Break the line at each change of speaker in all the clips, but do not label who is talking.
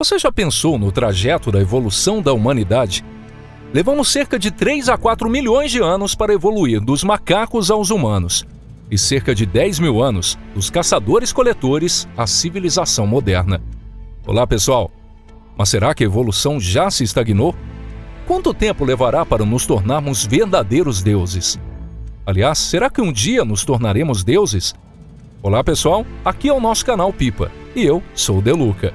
Você já pensou no trajeto da evolução da humanidade? Levamos cerca de 3 a 4 milhões de anos para evoluir dos macacos aos humanos, e cerca de 10 mil anos dos caçadores-coletores à civilização moderna. Olá, pessoal! Mas será que a evolução já se estagnou? Quanto tempo levará para nos tornarmos verdadeiros deuses? Aliás, será que um dia nos tornaremos deuses? Olá, pessoal! Aqui é o nosso canal Pipa, e eu sou o Deluca.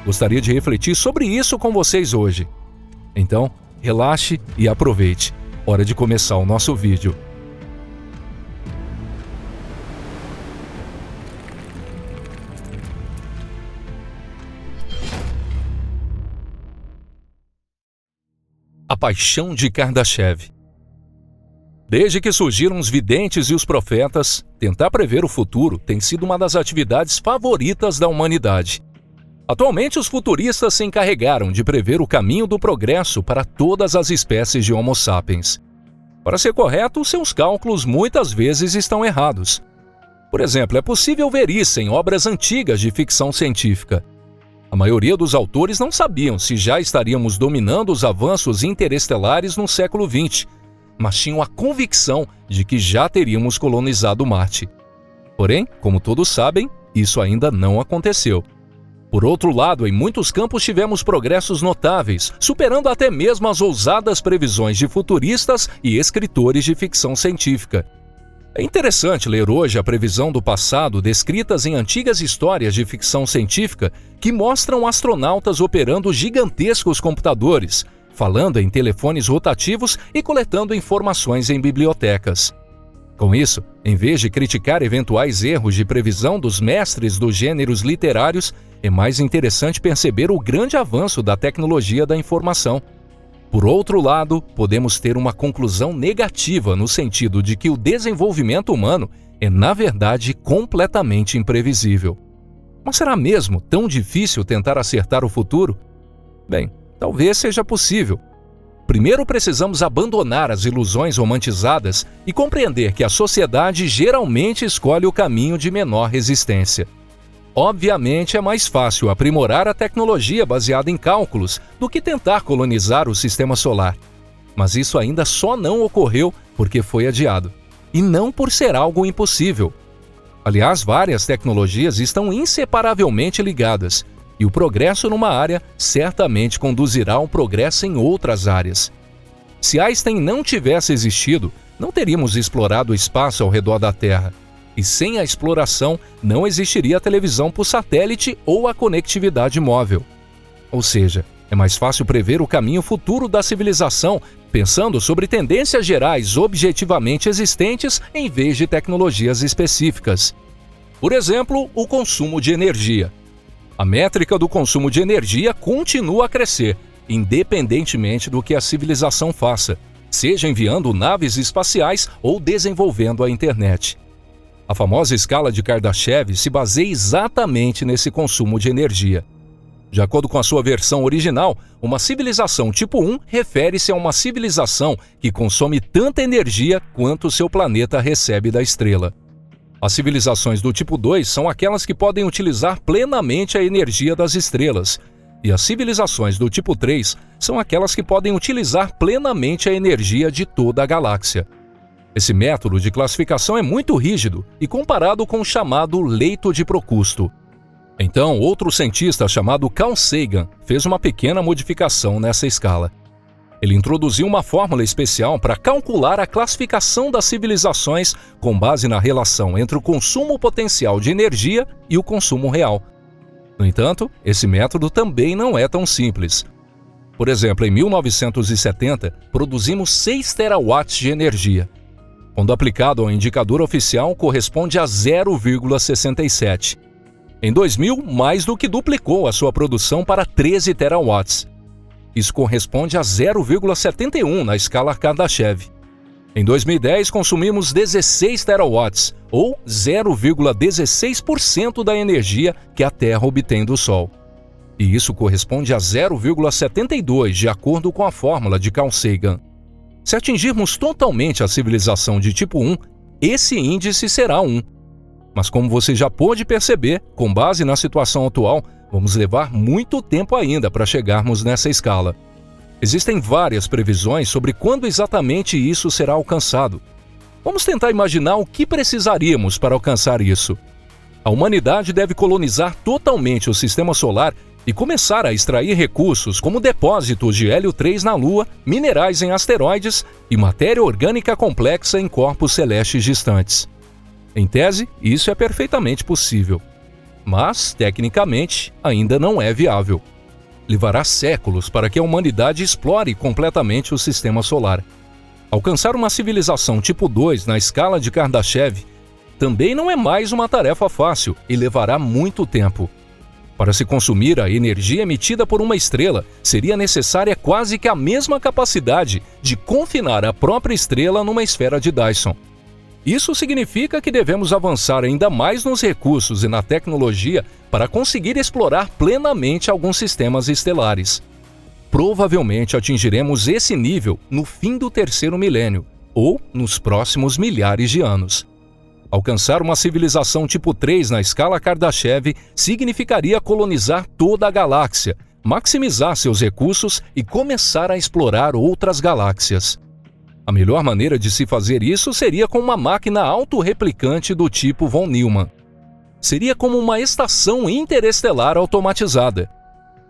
Gostaria de refletir sobre isso com vocês hoje. Então, relaxe e aproveite. Hora de começar o nosso vídeo. A paixão de Kardashev. Desde que surgiram os videntes e os profetas, tentar prever o futuro tem sido uma das atividades favoritas da humanidade. Atualmente, os futuristas se encarregaram de prever o caminho do progresso para todas as espécies de Homo sapiens. Para ser correto, seus cálculos muitas vezes estão errados. Por exemplo, é possível ver isso em obras antigas de ficção científica. A maioria dos autores não sabiam se já estaríamos dominando os avanços interestelares no século XX, mas tinham a convicção de que já teríamos colonizado Marte. Porém, como todos sabem, isso ainda não aconteceu. Por outro lado, em muitos campos tivemos progressos notáveis, superando até mesmo as ousadas previsões de futuristas e escritores de ficção científica. É interessante ler hoje a previsão do passado descritas em antigas histórias de ficção científica que mostram astronautas operando gigantescos computadores, falando em telefones rotativos e coletando informações em bibliotecas. Com isso, em vez de criticar eventuais erros de previsão dos mestres dos gêneros literários, é mais interessante perceber o grande avanço da tecnologia da informação. Por outro lado, podemos ter uma conclusão negativa no sentido de que o desenvolvimento humano é, na verdade, completamente imprevisível. Mas será mesmo tão difícil tentar acertar o futuro? Bem, talvez seja possível. Primeiro precisamos abandonar as ilusões romantizadas e compreender que a sociedade geralmente escolhe o caminho de menor resistência. Obviamente, é mais fácil aprimorar a tecnologia baseada em cálculos do que tentar colonizar o sistema solar. Mas isso ainda só não ocorreu porque foi adiado, e não por ser algo impossível. Aliás, várias tecnologias estão inseparavelmente ligadas, e o progresso numa área certamente conduzirá ao progresso em outras áreas. Se Einstein não tivesse existido, não teríamos explorado o espaço ao redor da Terra. E sem a exploração, não existiria a televisão por satélite ou a conectividade móvel. Ou seja, é mais fácil prever o caminho futuro da civilização pensando sobre tendências gerais objetivamente existentes em vez de tecnologias específicas. Por exemplo, o consumo de energia. A métrica do consumo de energia continua a crescer, independentemente do que a civilização faça, seja enviando naves espaciais ou desenvolvendo a internet. A famosa escala de Kardashev se baseia exatamente nesse consumo de energia. De acordo com a sua versão original, uma civilização tipo 1 refere-se a uma civilização que consome tanta energia quanto seu planeta recebe da estrela. As civilizações do tipo 2 são aquelas que podem utilizar plenamente a energia das estrelas, e as civilizações do tipo 3 são aquelas que podem utilizar plenamente a energia de toda a galáxia. Esse método de classificação é muito rígido e comparado com o chamado leito de Procusto. Então, outro cientista chamado Carl Sagan fez uma pequena modificação nessa escala. Ele introduziu uma fórmula especial para calcular a classificação das civilizações com base na relação entre o consumo potencial de energia e o consumo real. No entanto, esse método também não é tão simples. Por exemplo, em 1970, produzimos 6 terawatts de energia. Quando aplicado ao indicador oficial, corresponde a 0,67. Em 2000, mais do que duplicou a sua produção para 13 terawatts. Isso corresponde a 0,71 na escala Kardashev. Em 2010, consumimos 16 terawatts, ou 0,16% da energia que a Terra obtém do Sol. E isso corresponde a 0,72, de acordo com a fórmula de Carl Sagan. Se atingirmos totalmente a civilização de tipo 1, esse índice será 1. Mas como você já pôde perceber, com base na situação atual, Vamos levar muito tempo ainda para chegarmos nessa escala. Existem várias previsões sobre quando exatamente isso será alcançado. Vamos tentar imaginar o que precisaríamos para alcançar isso. A humanidade deve colonizar totalmente o sistema solar e começar a extrair recursos como depósitos de hélio 3 na Lua, minerais em asteroides e matéria orgânica complexa em corpos celestes distantes. Em tese, isso é perfeitamente possível. Mas, tecnicamente, ainda não é viável. Levará séculos para que a humanidade explore completamente o sistema solar. Alcançar uma civilização tipo 2 na escala de Kardashev também não é mais uma tarefa fácil e levará muito tempo. Para se consumir a energia emitida por uma estrela, seria necessária quase que a mesma capacidade de confinar a própria estrela numa esfera de Dyson. Isso significa que devemos avançar ainda mais nos recursos e na tecnologia para conseguir explorar plenamente alguns sistemas estelares. Provavelmente atingiremos esse nível no fim do terceiro milênio, ou nos próximos milhares de anos. Alcançar uma civilização tipo 3 na escala Kardashev significaria colonizar toda a galáxia, maximizar seus recursos e começar a explorar outras galáxias. A melhor maneira de se fazer isso seria com uma máquina autorreplicante do tipo von Neumann. Seria como uma estação interestelar automatizada.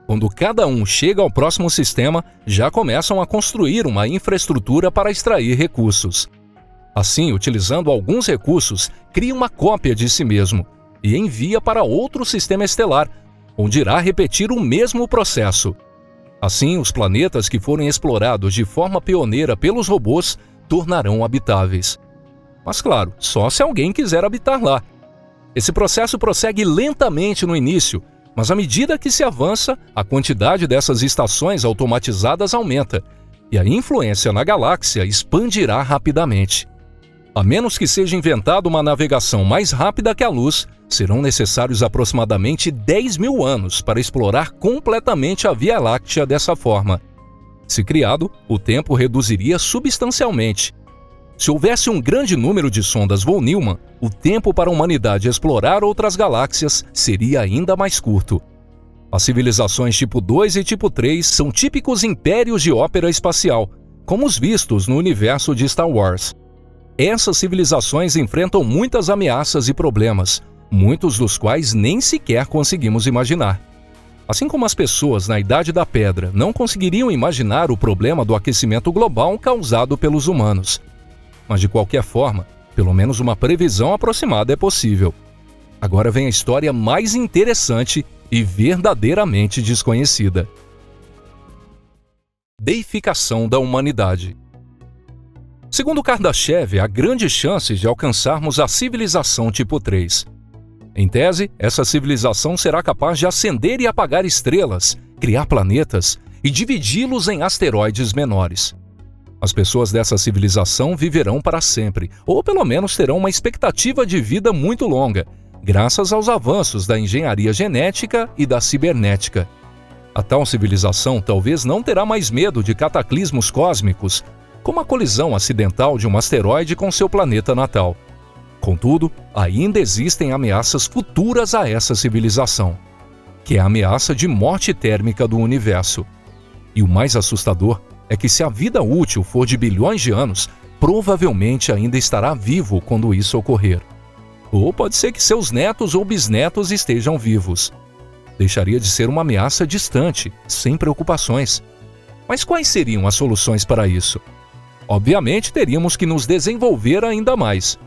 Quando cada um chega ao próximo sistema, já começam a construir uma infraestrutura para extrair recursos. Assim, utilizando alguns recursos, cria uma cópia de si mesmo e envia para outro sistema estelar, onde irá repetir o mesmo processo. Assim, os planetas que forem explorados de forma pioneira pelos robôs tornarão habitáveis. Mas claro, só se alguém quiser habitar lá. Esse processo prossegue lentamente no início, mas à medida que se avança, a quantidade dessas estações automatizadas aumenta e a influência na galáxia expandirá rapidamente. A menos que seja inventada uma navegação mais rápida que a luz, serão necessários aproximadamente 10 mil anos para explorar completamente a Via Láctea dessa forma. Se criado, o tempo reduziria substancialmente. Se houvesse um grande número de sondas von Neumann, o tempo para a humanidade explorar outras galáxias seria ainda mais curto. As civilizações tipo 2 e tipo 3 são típicos impérios de ópera espacial, como os vistos no universo de Star Wars. Essas civilizações enfrentam muitas ameaças e problemas, muitos dos quais nem sequer conseguimos imaginar. Assim como as pessoas na Idade da Pedra não conseguiriam imaginar o problema do aquecimento global causado pelos humanos. Mas de qualquer forma, pelo menos uma previsão aproximada é possível. Agora vem a história mais interessante e verdadeiramente desconhecida. Deificação da humanidade. Segundo Kardashev, há grandes chances de alcançarmos a civilização tipo 3. Em tese, essa civilização será capaz de acender e apagar estrelas, criar planetas e dividi-los em asteroides menores. As pessoas dessa civilização viverão para sempre, ou pelo menos terão uma expectativa de vida muito longa, graças aos avanços da engenharia genética e da cibernética. A tal civilização talvez não terá mais medo de cataclismos cósmicos, como a colisão acidental de um asteroide com seu planeta natal. Contudo, ainda existem ameaças futuras a essa civilização, que é a ameaça de morte térmica do universo. E o mais assustador é que se a vida útil for de bilhões de anos, provavelmente ainda estará vivo quando isso ocorrer. Ou pode ser que seus netos ou bisnetos estejam vivos. Deixaria de ser uma ameaça distante, sem preocupações. Mas quais seriam as soluções para isso? Obviamente, teríamos que nos desenvolver ainda mais.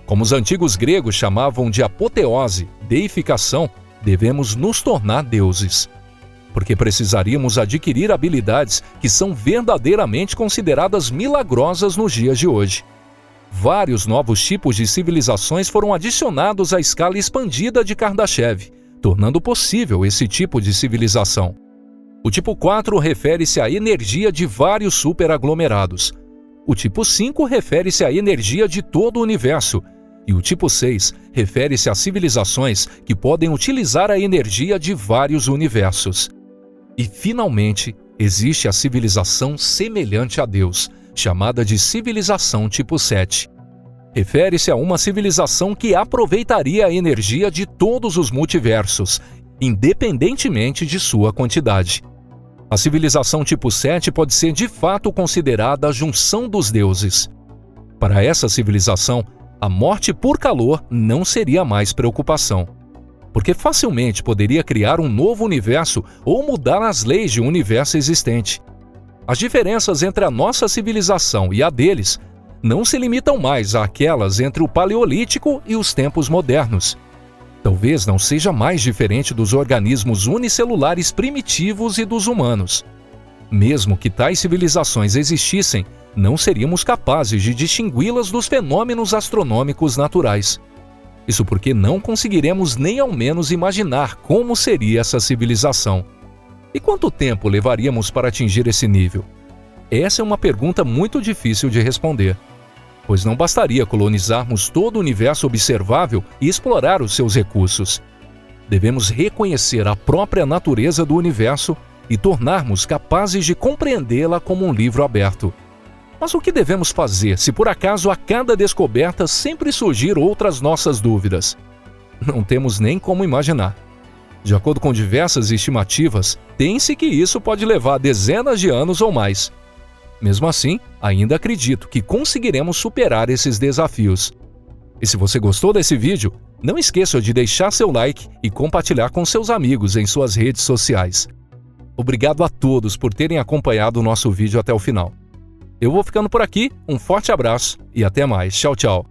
Como os antigos gregos chamavam de apoteose, deificação, devemos nos tornar deuses. Porque precisaríamos adquirir habilidades que são verdadeiramente consideradas milagrosas nos dias de hoje. Vários novos tipos de civilizações foram adicionados à escala expandida de Kardashev, tornando possível esse tipo de civilização. O tipo 4 refere-se à energia de vários superaglomerados. O tipo 5 refere-se à energia de todo o universo. E o tipo 6 refere-se a civilizações que podem utilizar a energia de vários universos. E, finalmente, existe a civilização semelhante a Deus, chamada de civilização tipo 7. Refere-se a uma civilização que aproveitaria a energia de todos os multiversos independentemente de sua quantidade. A civilização tipo 7 pode ser de fato considerada a junção dos deuses. Para essa civilização, a morte por calor não seria mais preocupação, porque facilmente poderia criar um novo universo ou mudar as leis de um universo existente. As diferenças entre a nossa civilização e a deles não se limitam mais àquelas entre o Paleolítico e os tempos modernos. Talvez não seja mais diferente dos organismos unicelulares primitivos e dos humanos. Mesmo que tais civilizações existissem, não seríamos capazes de distingui-las dos fenômenos astronômicos naturais. Isso porque não conseguiremos nem ao menos imaginar como seria essa civilização. E quanto tempo levaríamos para atingir esse nível? Essa é uma pergunta muito difícil de responder, pois não bastaria colonizarmos todo o universo observável e explorar os seus recursos. Devemos reconhecer a própria natureza do universo e tornarmos capazes de compreendê-la como um livro aberto. Mas o que devemos fazer se por acaso a cada descoberta sempre surgir outras nossas dúvidas? Não temos nem como imaginar. De acordo com diversas estimativas, tem-se que isso pode levar dezenas de anos ou mais. Mesmo assim, ainda acredito que conseguiremos superar esses desafios. E se você gostou desse vídeo, não esqueça de deixar seu like e compartilhar com seus amigos em suas redes sociais. Obrigado a todos por terem acompanhado o nosso vídeo até o final. Eu vou ficando por aqui, um forte abraço e até mais. Tchau, tchau.